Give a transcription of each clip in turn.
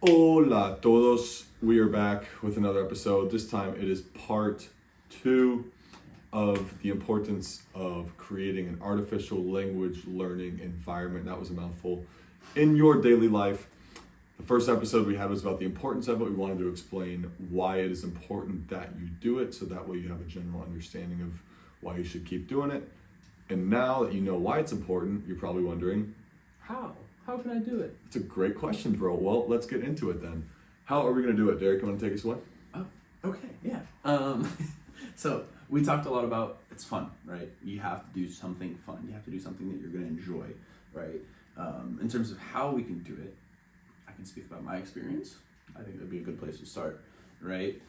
Hola a todos. We are back with another episode. This time it is part 2 of the importance of creating an artificial language learning environment. That was a mouthful. In your daily life. The first episode we had was about the importance of it. We wanted to explain why it is important that you do it, so that way you have a general understanding of why you should keep doing it. And now that you know why it's important, you're probably wondering, How can I do it? it's a great question, bro. Well, let's get into it then. How are we going to do it? Derek, you want to take us away? Oh, okay, yeah. So we talked a lot about it's fun, right? You have to do something fun. You have to do something that you're going to enjoy, right? In terms of how we can do it, I can speak about my experience. I think that'd be a good place to start, right?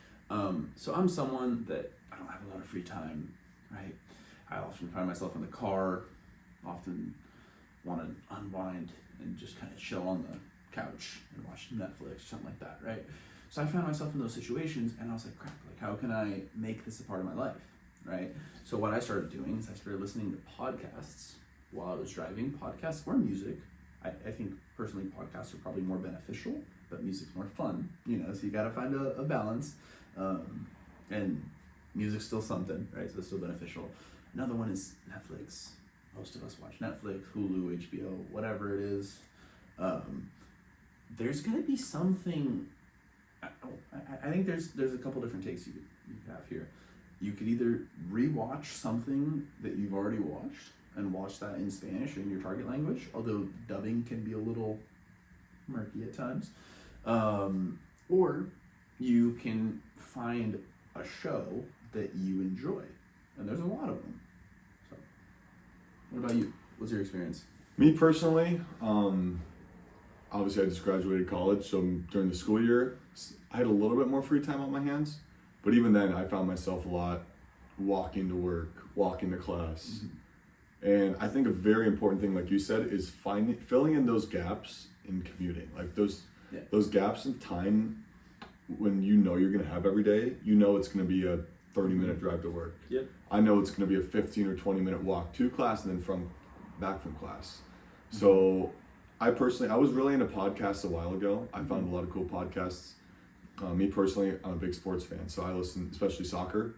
So I'm someone that I don't have a lot of free time, right? I often find myself in the car, often want to unwind and just kind of chill on the couch and watch Netflix, something like that, right? So I found myself in those situations and I was like, crap, like how can I make this a part of my life, right? So what I started doing is I started listening to podcasts while I was driving, podcasts or music. I think personally podcasts are probably more beneficial, but music's more fun, so you gotta find a balance. And music's still something, right? So it's still beneficial. Another one is Netflix. Most of us watch Netflix, Hulu, HBO, whatever it is. There's gonna be something. I think there's a couple different takes you could have here. You could either rewatch something that you've already watched and watch that in Spanish or in your target language, although dubbing can be a little murky at times. Or you can find a show that you enjoy, and there's a lot of them. So, what about you? What's your experience? Me personally, obviously I just graduated college, so during the school year, I had a little bit more free time on my hands. But even then, I found myself a lot walking to work, walking to class. Mm-hmm. And I think a very important thing, like you said, is filling in those gaps in commuting. Like those gaps in time when you know you're going to have every day, it's going to be a 30-minute drive to work. Yep. I know it's going to be a 15 or 20-minute walk to class and then back from class. Mm-hmm. So I was really into podcasts a while ago. I found a lot of cool podcasts. Me personally, I'm a big sports fan, so I listen, especially soccer,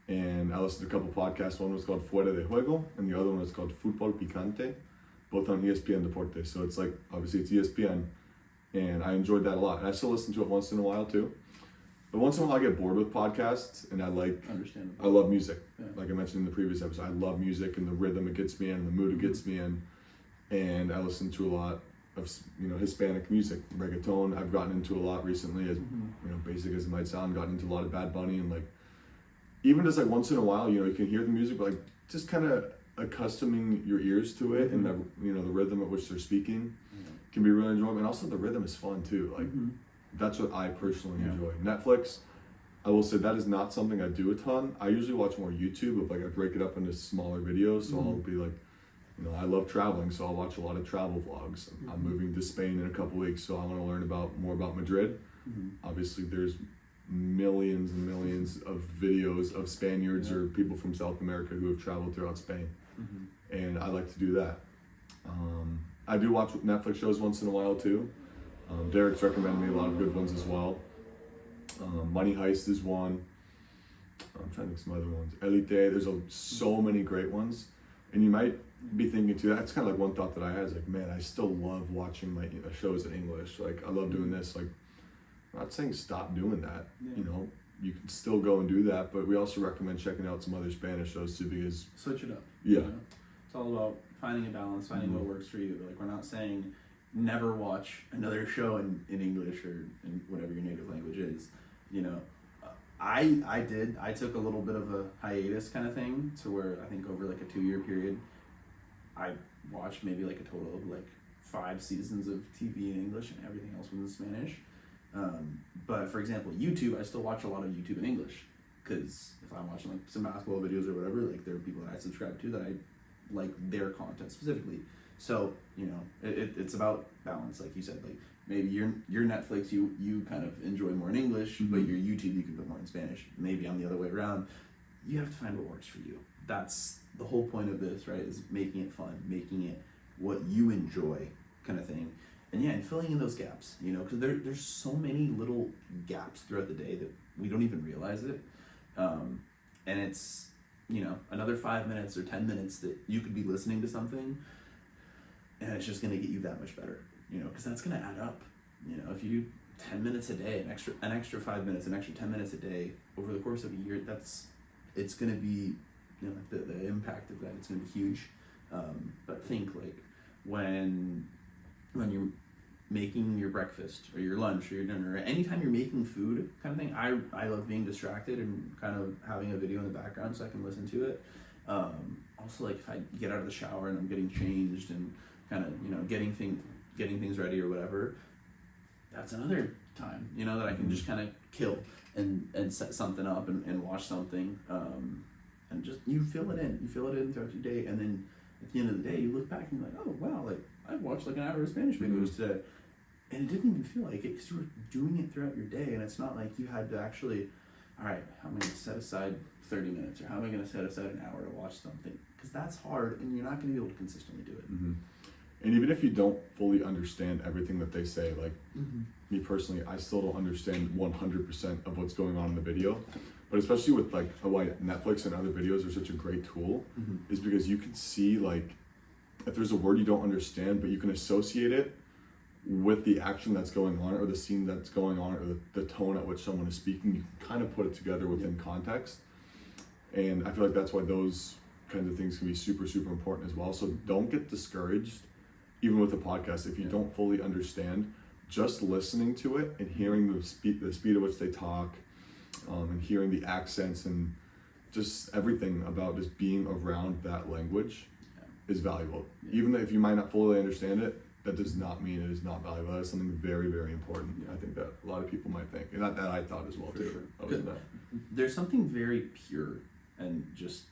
and I listened to a couple podcasts. One was called Fuera de Juego, and the other one was called Fútbol Picante, both on ESPN Deportes. So it's like, obviously it's ESPN, and I enjoyed that a lot. And I still listen to it once in a while too. But once in a while I get bored with podcasts, and I love music. Yeah. Like I mentioned in the previous episode, I love music and the rhythm it gets me in, the mood it gets me in, and I listen to a lot of Hispanic music, reggaeton. I've gotten into a lot recently, as basic as it might sound. Gotten into a lot of Bad Bunny, and like even just like once in a while, you can hear the music, but like just kind of accustoming your ears to it, and the rhythm at which they're speaking can be really enjoyable. And also the rhythm is fun too. Like that's what I personally enjoy. Netflix, I will say that is not something I do a ton. I usually watch more YouTube. If I break it up into smaller videos, so I'll be like, I love traveling, so I'll watch a lot of travel vlogs. I'm moving to Spain in a couple weeks, so I want to learn more about Madrid. Obviously, there's millions and millions of videos of Spaniards or people from South America who have traveled throughout Spain, and I like to do that. I do watch Netflix shows once in a while too. Derek's recommended me a lot of good ones as well. Money Heist is one. I'm trying to think of some other ones. Elite, there's so many great ones, and you might be thinking too, that's kind of like one thought that I had is like, man, I still love watching my shows in English. Like I love doing this. Like I'm not saying stop doing that. You can still go and do that, but we also recommend checking out some other Spanish shows too, because switch it up. Yeah. It's all about finding a balance, finding what works for you. Like we're not saying never watch another show in English or in whatever your native language is. I took a little bit of a hiatus kind of thing to where I think over like a 2-year period, I watched maybe like a total of like 5 seasons of TV in English and everything else was in Spanish. But for example, YouTube, I still watch a lot of YouTube in English because if I'm watching like some basketball videos or whatever, like there are people that I subscribe to that I like their content specifically. So, it's about balance, like you said. Like maybe your Netflix, you kind of enjoy more in English, but your YouTube, you can put more in Spanish. Maybe I'm the other way around. You have to find what works for you. That's the whole point of this, right? Is making it fun, making it what you enjoy kind of thing. and filling in those gaps, because there's so many little gaps throughout the day that we don't even realize it. And it's, another 5 minutes or 10 minutes that you could be listening to something, and it's just going to get you that much better, because that's going to add up. If you do 10 minutes a day, an extra 5 minutes, an extra 10 minutes a day over the course of a year, it's going to be, the impact of that, it's going to be huge. But think like when you're making your breakfast or your lunch or your dinner, or anytime you're making food kind of thing, I love being distracted and kind of having a video in the background so I can listen to it. Also, like if I get out of the shower and I'm getting changed and kind of, getting things ready or whatever, that's another time, that I can just kind of kill and set something up and watch something. And just, you fill it in throughout your day. And then at the end of the day, you look back and you're like, oh wow, like I watched like an hour of Spanish videos today. And it didn't even feel like it because you were doing it throughout your day. And it's not like you had to actually, all right, how am I going to set aside 30 minutes or how am I going to set aside an hour to watch something? Because that's hard and you're not going to be able to consistently do it. Mm-hmm. And even if you don't fully understand everything that they say, like me personally, I still don't understand 100% of what's going on in the video. But especially with like why Netflix and other videos are such a great tool is because you can see like if there's a word you don't understand, but you can associate it with the action that's going on or the scene that's going on or the tone at which someone is speaking. You can kind of put it together within context. And I feel like that's why those kinds of things can be super, super important as well. So don't get discouraged, even with a podcast, if you don't fully understand. Just listening to it and hearing the speed at which they talk, and hearing the accents and just everything about just being around that language is valuable. Even if you might not fully understand it, that does not mean it is not valuable. That is something very, very important. I think that a lot of people might think, and that I thought as well too. Sure. There's something very pure and just,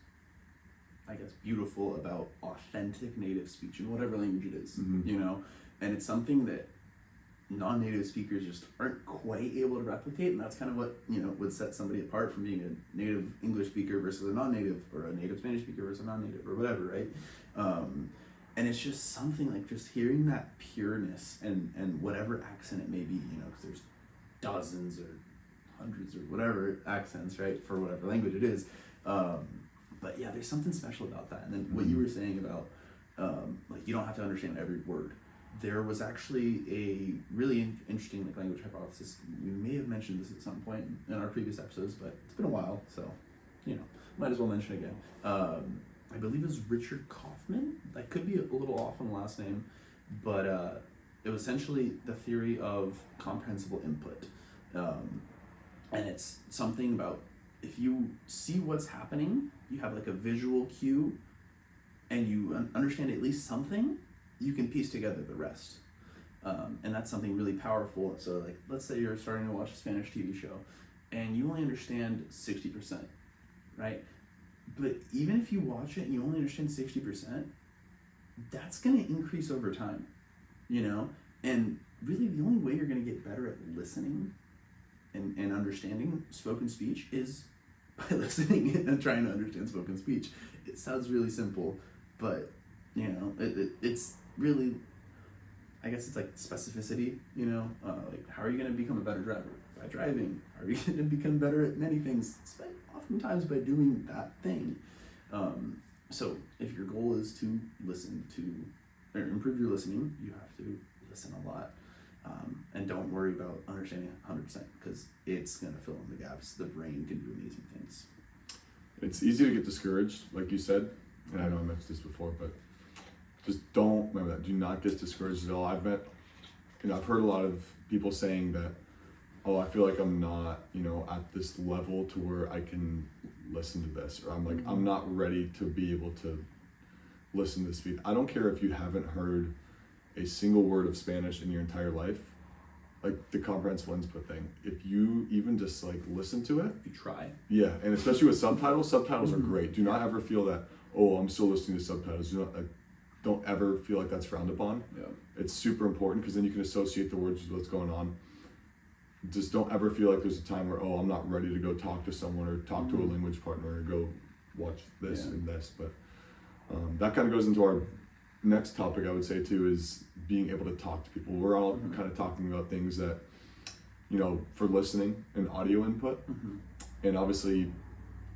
I guess, beautiful about authentic native speech in whatever language it is, and it's something that non-native speakers just aren't quite able to replicate, and that's kind of what would set somebody apart from being a native English speaker versus a non-native, or a native Spanish speaker versus a non-native, or whatever, right? And it's just something like just hearing that pureness and whatever accent it may be, because there's dozens or hundreds or whatever accents, right, for whatever language it is. But yeah, there's something special about that. And then what you were saying about like you don't have to understand every word. There was actually a really interesting like language hypothesis. We may have mentioned this at some point in our previous episodes, but it's been a while, so might as well mention it again. I believe it was Richard Kaufman. I could be a little off on the last name, but it was essentially the theory of comprehensible input, and it's something about if you see what's happening, you have like a visual cue, and you understand at least something, you can piece together the rest. And that's something really powerful. So like, let's say you're starting to watch a Spanish TV show and you only understand 60%, right? But even if you watch it and you only understand 60%, that's gonna increase over time, And really the only way you're gonna get better at listening and understanding spoken speech is by listening and trying to understand spoken speech. It sounds really simple, but it's really, I guess it's like specificity, like how are you going to become a better driver? By driving. How are you going to become better at many things? It's oftentimes by doing that thing. So if your goal is to listen to, or improve your listening, you have to listen a lot. And don't worry about understanding 100% because it's going to fill in the gaps. The brain can do amazing things. It's easy to get discouraged, like you said, and I know I mentioned this before, but just don't, remember that, do not get discouraged at all. I've heard a lot of people saying that, oh, I feel like I'm not, at this level to where I can listen to this, or I'm like, I'm not ready to be able to listen to speak. I don't care if you haven't heard a single word of Spanish in your entire life, like the comprehensive input thing. If you even just like listen to it, if you try, yeah, and especially with subtitles are great. Do not ever feel that, oh, I'm still listening to subtitles. Don't ever feel like that's frowned upon. Yeah, it's super important because then you can associate the words with what's going on. Just don't ever feel like there's a time where, oh, I'm not ready to go talk to someone or talk to a language partner or go watch this and this. But that kind of goes into our next topic I would say too is being able to talk to people. We're all kind of talking about things that, for listening and audio input, and obviously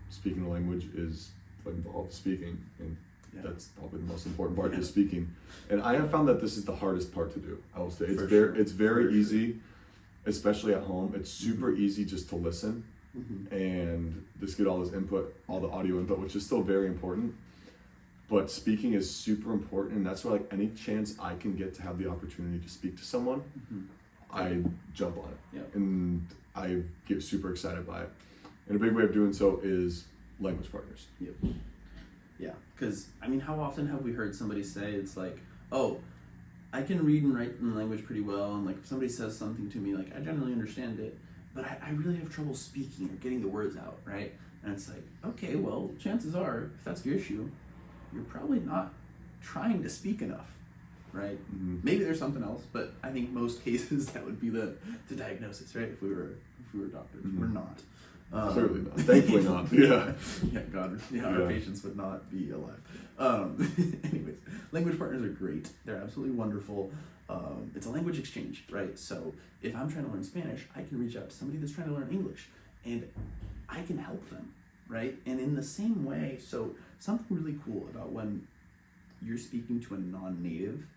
speaking a language is involves speaking, and that's probably the most important part is speaking. And I have found that this is the hardest part to do. I will say it's very easy, especially at home. It's super easy just to listen and just get all this input, all the audio input, which is still very important. But speaking is super important, and that's why any chance I can get to have the opportunity to speak to someone, I jump on it, and I get super excited by it. And a big way of doing so is language partners. Yeah, because how often have we heard somebody say it's like, oh, I can read and write in language pretty well, and if somebody says something to me, I generally understand it, but I really have trouble speaking or getting the words out, right? And it's like, okay, well, chances are, if that's your issue, you're probably not trying to speak enough, right? Maybe there's something else, but I think most cases that would be the diagnosis, right? If we were doctors, we're not. Clearly not. Thankfully not. Yeah. God. Our patients would not be alive. Anyways, language partners are great. They're absolutely wonderful. It's a language exchange, right? So if I'm trying to learn Spanish, I can reach out to somebody that's trying to learn English, and I can help them, right? And in the same way, so something really cool about when you're speaking to a non-native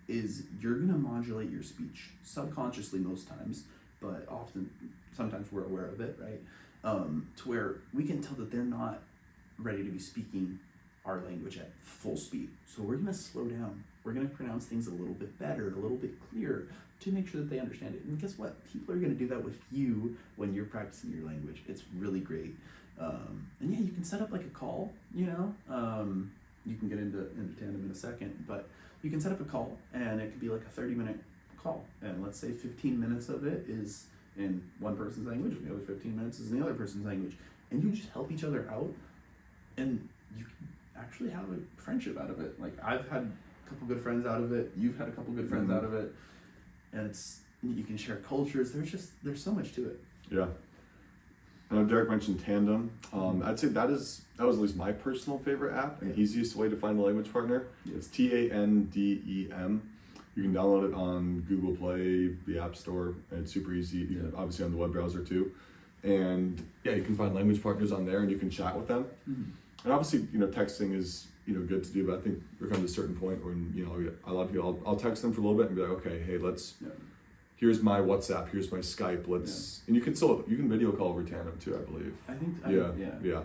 is you're gonna modulate your speech subconsciously most times, but sometimes we're aware of it, right? To where we can tell that they're not ready to be speaking our language at full speed. So we're gonna slow down. We're gonna pronounce things a little bit better, a little bit clearer to make sure that they understand it. And guess what? People are gonna do that with you when you're practicing your language. It's really great. And you can set up a call, you can get into Tandem in a second, but you can set up a call and it could be a 30-minute call. And let's say 15 minutes of it is in one person's language and the other 15 minutes is in the other person's language. And you just help each other out and you can actually have a friendship out of it. I've had a couple good friends out of it. You've had a couple good friends out of it. And you can share cultures. There's so much to it. Yeah. I know Derek mentioned Tandem. I'd say that was at least my personal favorite app and easiest way to find a language partner. It's TANDEM. You can download it on Google Play, the App Store, and it's super easy. Obviously on the web browser too. And you can find language partners on there and you can chat with them. And obviously, texting is good to do, but I think we're coming to a certain point when a lot of people I'll text them for a little bit and be like, okay, hey, here's my WhatsApp, here's my Skype, and you can video call over Tandem too, I believe. I think,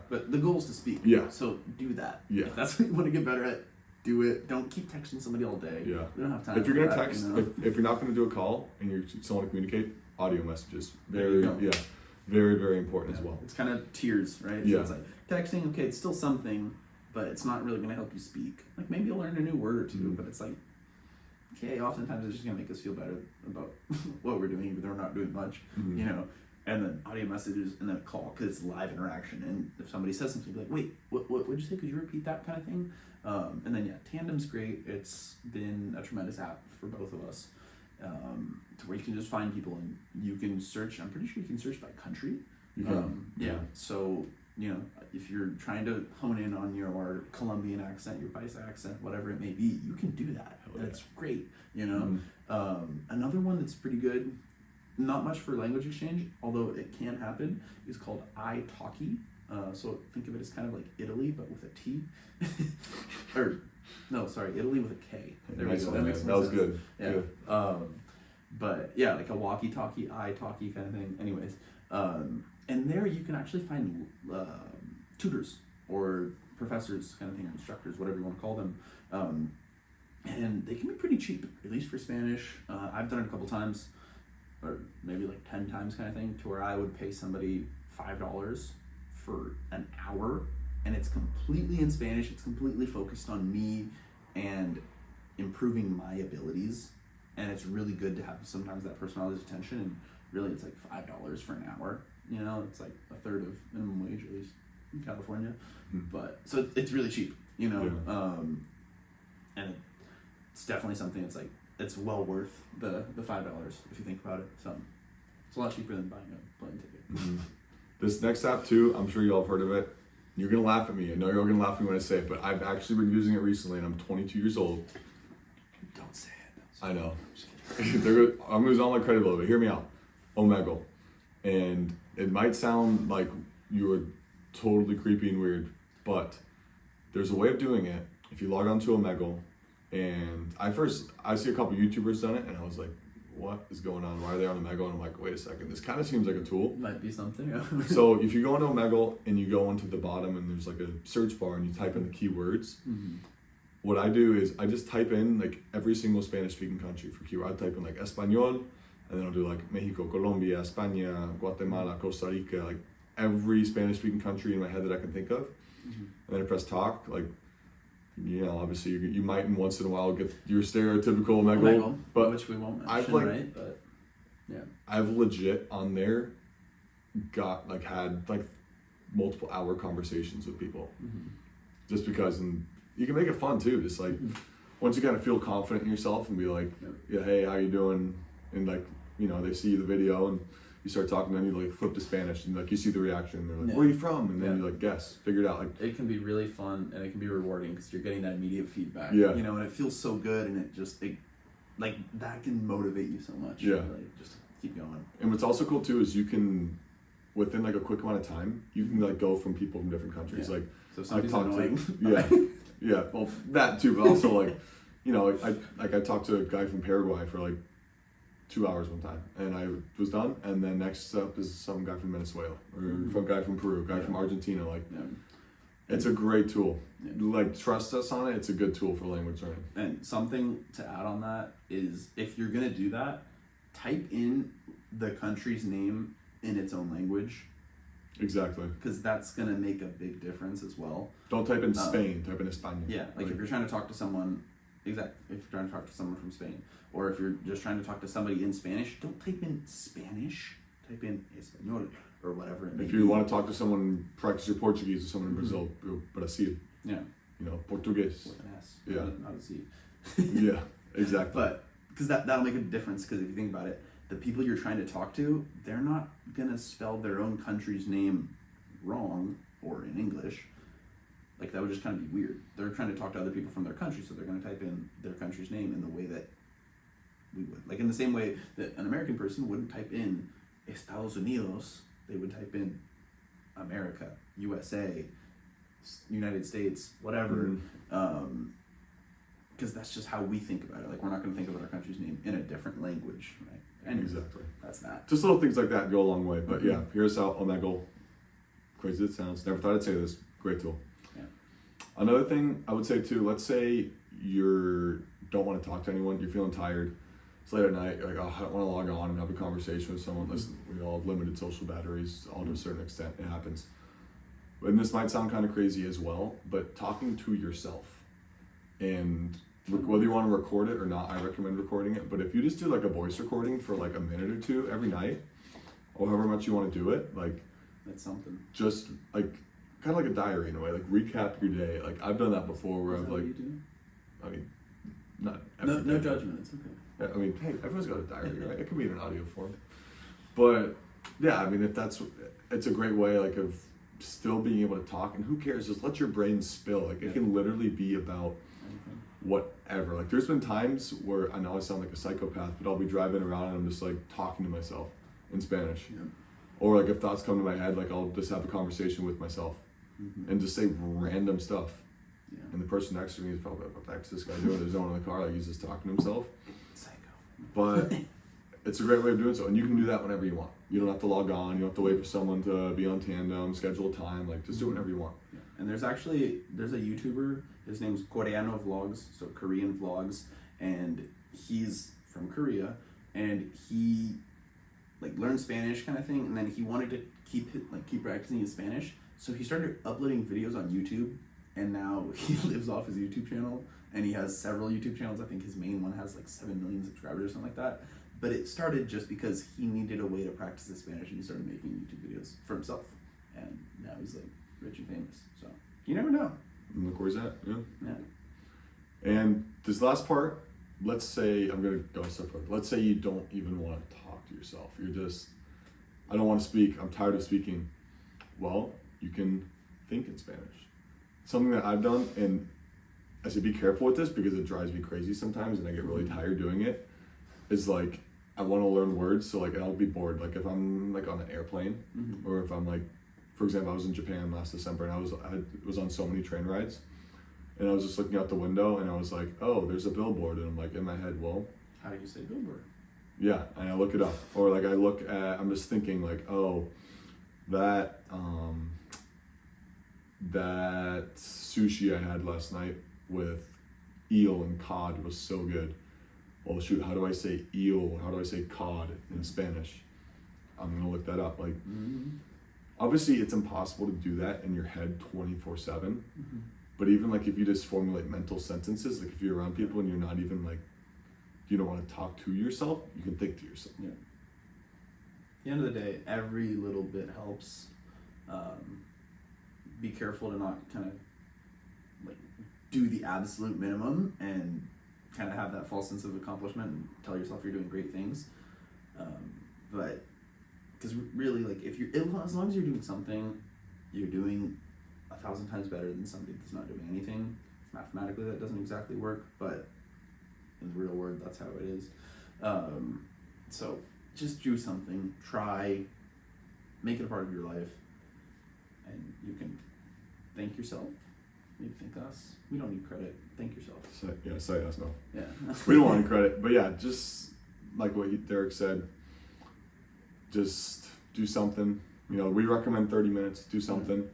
But the goal is to speak. Yeah. So do that. Yeah. If that's what you want to get better at, do it. Don't keep texting somebody all day. Yeah. We don't have time. If you're gonna text, if you're not gonna do a call and you're someone to communicate, audio messages. Very, very important as well. It's kind of tiers, right? Yeah. So it's texting, okay, it's still something, but it's not really gonna help you speak. Maybe you'll learn a new word or two, but it's okay, oftentimes it's just gonna make us feel better about what we're doing, even though we're not doing much, and then audio messages and then a call, because it's live interaction. And if somebody says something, be like, wait, what did you say? Could you repeat that kind of thing? And then Tandem's great. It's been a tremendous app for both of us, to where you can just find people and you can search. I'm pretty sure you can search by country. So if you're trying to hone in on your Colombian accent, your Paisa accent, whatever it may be, you can do that. And it's great. Another one that's pretty good, not much for language exchange, although it can happen, is called italki. So think of it as kind of like Italy, but with a T. Italy with a K. There we go. That was good. Yeah. Good. But like a walkie-talkie, italki kind of thing. Anyways, and there you can actually find tutors or professors kind of thing, or instructors, whatever you want to call them. And they can be pretty cheap, at least for Spanish. I've done it a couple times, or maybe 10 times kind of thing, to where I would pay somebody $5 for an hour, and it's completely in Spanish. It's completely focused on me and improving my abilities, and it's really good to have sometimes that personalized attention. And really, it's $5 for an hour. It's a third of minimum wage, at least in California. But so it's really cheap. And it's definitely something that's it's well worth the $5 if you think about it. So it's a lot cheaper than buying a plane ticket. This next app too, I'm sure you all have heard of it. You're gonna laugh at me. I know you're all gonna laugh at me when I say it, but I've actually been using it recently, and I'm 22 years old. Don't say it. Don't say I know. Just kidding. I'm gonna lose all my credit a little bit. Hear me out. Omegle. And it might sound like you are totally creepy and weird, but there's a way of doing it. If you log on to Omegle, and I see a couple YouTubers done it, and I was like, what is going on? Why are they on Omegle? And I'm like, wait a second, this kind of seems like a tool. Might be something. So if you go into Omegle and you go into the bottom and there's like a search bar and you type in the keywords, what I do is I just type in like every single Spanish speaking country for keyword. I type in like Espanol, and then I'll do like Mexico, Colombia, España, Guatemala, Costa Rica, like every Spanish speaking country in my head that I can think of. And then I press talk, like, you know, obviously you might once in a while get your stereotypical Omegle, but which we won't mention, I've like, right? But yeah, I've legit on there had like multiple hour conversations with people, just because, and you can make it fun too. Just like once you kind of feel confident in yourself and be like, yeah, hey, how you doing? And like, you know, they see the video and you start talking, then you like flip to Spanish and like you see the reaction. They're like, where are you from? And then you like guess, figure it out. Like it can be really fun and it can be rewarding because you're getting that immediate feedback. Yeah. You know, and it feels so good, and like that can motivate you so much. Yeah. Like, just keep going. And what's also cool too is you can, within like a quick amount of time, you can like go from people from different countries. Yeah. Like So somebody's annoying. Yeah, well that too, but also like, you know, I talked to a guy from Paraguay for like 2 hours one time, and I was done. And then next up is some guy from Venezuela, or some guy from Peru, guy from Argentina. Like, it's a great tool. Yeah. Like, trust us on it. It's a good tool for language learning. And something to add on that is, if you're gonna do that, type in the country's name in its own language, Exactly. because that's gonna make a big difference as well. Don't type in Spain. Type in España. Yeah, like if you're trying to talk to someone, if you're trying to talk to someone from Spain, or if you're just trying to talk to somebody in Spanish, don't type in Spanish. Type in Español or whatever it may If be. you want to talk to someone, practice your Portuguese, or someone in Brazil, Brazil. Yeah. You know, Portuguese. With an S. Yeah. Not a C. Yeah, exactly. But because that'll make a difference. Because if you think about it, the people you're trying to talk to, they're not gonna spell their own country's name wrong or in English. Like, that would just kind of be weird. They're trying to talk to other people from their country, so they're gonna type in their country's name in the way that we would. Like in the same way that an American person wouldn't type in Estados Unidos, they would type in America, USA, United States, whatever. Because that's just how we think about it. Like, we're not going to think about our country's name in a different language, right? Anyways, Exactly. that's that. Just little things like that go a long way. But yeah, here's how Omegle, crazy as it sounds, never thought I'd say this, great tool. Yeah. Another thing I would say too, let's say you don't want to talk to anyone, you're feeling tired, it's late at night, you're like, oh, I don't want to log on and have a conversation with someone. Listen, we all have limited social batteries, all to a certain extent, it happens. And this might sound kind of crazy as well, but talking to yourself, and whether you want to record it or not, I recommend recording it. But if you just do like a voice recording for like a minute or two every night, or however much you want to do it, like, That's something. just like kind of like a diary in a way, like recap your day. Like, I've done that before where Is I've that like, what you do? I mean, not No, every no day. judgment. It's okay. Yeah, I mean, hey, everyone's got a diary, right? It can be in an audio form. But yeah, I mean, it's a great way like of still being able to talk, and who cares? Just let your brain spill. Like, it can literally be about Anything. whatever. Like, there's been times where I know I sound like a psychopath, but I'll be driving around and I'm just like talking to myself in Spanish. Yeah. Or like if thoughts come to my head, like I'll just have a conversation with myself and just say random stuff. Yeah. And the person next to me is probably like, what the heck's this guy doing? There's no one in the car, like he's just talking to himself. Psycho. But it's a great way of doing so. And you can do that whenever you want. You don't have to log on, you don't have to wait for someone to be on Tandem, schedule a time, like just do it whenever you want. Yeah. And there's a YouTuber, his name's Coreano Vlogs, so Korean Vlogs, and he's from Korea, and he like learned Spanish kind of thing, and then he wanted to keep practicing his Spanish, so he started uploading videos on YouTube, and now he lives off his YouTube channel, and he has several YouTube channels. I think his main one has like 7 million subscribers or something like that. But it started just because he needed a way to practice his Spanish, and he started making YouTube videos for himself, and now he's like rich and famous. So you never know. And look where he's at, yeah. Yeah. And this last part, let's say, I'm gonna go a step further. Let's say you don't even want to talk to yourself. You're just, I don't want to speak, I'm tired of speaking. Well, you can think in Spanish. Something that I've done, and I say be careful with this because it drives me crazy sometimes and I get really tired doing it, is like, I want to learn words, so like I'll be bored. Like if I'm like on an airplane, or if I'm like, for example, I was in Japan last December and I was on so many train rides, and I was just looking out the window and I was like, oh, there's a billboard, and I'm like in my head, well, How do you say billboard? yeah, and I look it up, or like I look at, I'm just thinking like, oh, that that sushi I had last night with eel and cod was so good. Well, shoot, how do I say eel? How do I say cod in Spanish? I'm gonna look that up. Like, obviously, it's impossible to do that in your head 24/7. But even like if you just formulate mental sentences, like if you're around people and you're not even like, you don't want to talk to yourself, you can think to yourself. Yeah. At the end of the day, every little bit helps. Be careful to not kind of like do the absolute minimum and kind of have that false sense of accomplishment and tell yourself you're doing great things. But because really, like if you're, as long as you're doing something, you're doing 1,000 times better than somebody that's not doing anything. Mathematically, that doesn't exactly work, but in the real world, that's how it is. So just do something, try, make it a part of your life, and you can thank yourself, maybe thank us. We don't need credit. Thank yourself. Say us, no. Yeah. We don't want any credit, but yeah, just like what Derek said, just do something. You know, we recommend 30 minutes, do something,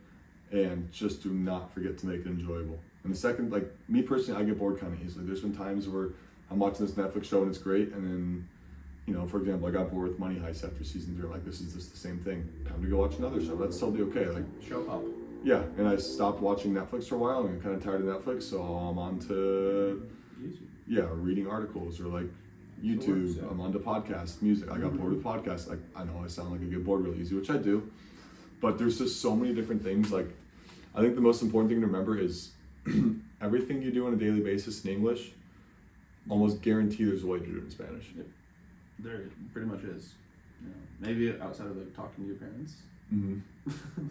and just do not forget to make it enjoyable. And the second, like me personally, I get bored kind of easily. There's been times where I'm watching this Netflix show and it's great, and then, you know, for example, I got bored with Money Heist after season 3. Like, this is just the same thing. Time to go watch another show. That's totally okay. Like, Show up. yeah, and I stopped watching Netflix for a while and I'm kind of tired of Netflix, so I'm on to, reading articles or like YouTube. Sure. I'm on to podcasts, music. I got bored with podcasts. Like, I know I sound like I get bored really easy, which I do, but there's just so many different things. Like, I think the most important thing to remember is everything you do on a daily basis in English, almost guarantee there's a way to do it in Spanish. Yep. There pretty much is. You know, maybe outside of like talking to your parents.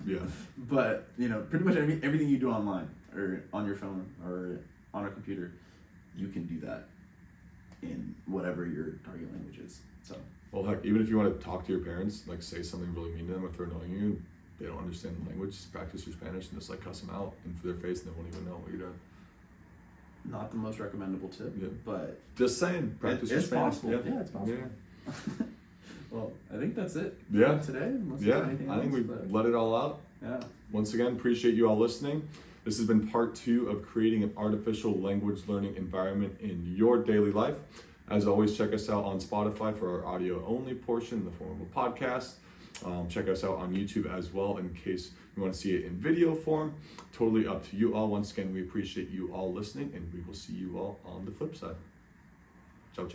Yeah. But you know, pretty much everything you do online or on your phone or on a computer, you can do that in whatever your target language is. So. Well, heck, even if you want to talk to your parents, like say something really mean to them, if they're annoying you, they don't understand the language, just practice your Spanish and just like cuss them out in their face and they won't even know what you're doing. Not the most recommendable tip, but just saying, practice your Spanish. Possible. Yeah, it's possible. Yeah. Well, I think that's it. Yeah. Today. I think we've let it all out. Yeah. Once again, appreciate you all listening. This has been part 2 of creating an artificial language learning environment in your daily life. As always, check us out on Spotify for our audio only portion in the form of a podcast. Check us out on YouTube as well in case you want to see it in video form. Totally up to you all. Once again, we appreciate you all listening, and we will see you all on the flip side. Ciao, ciao.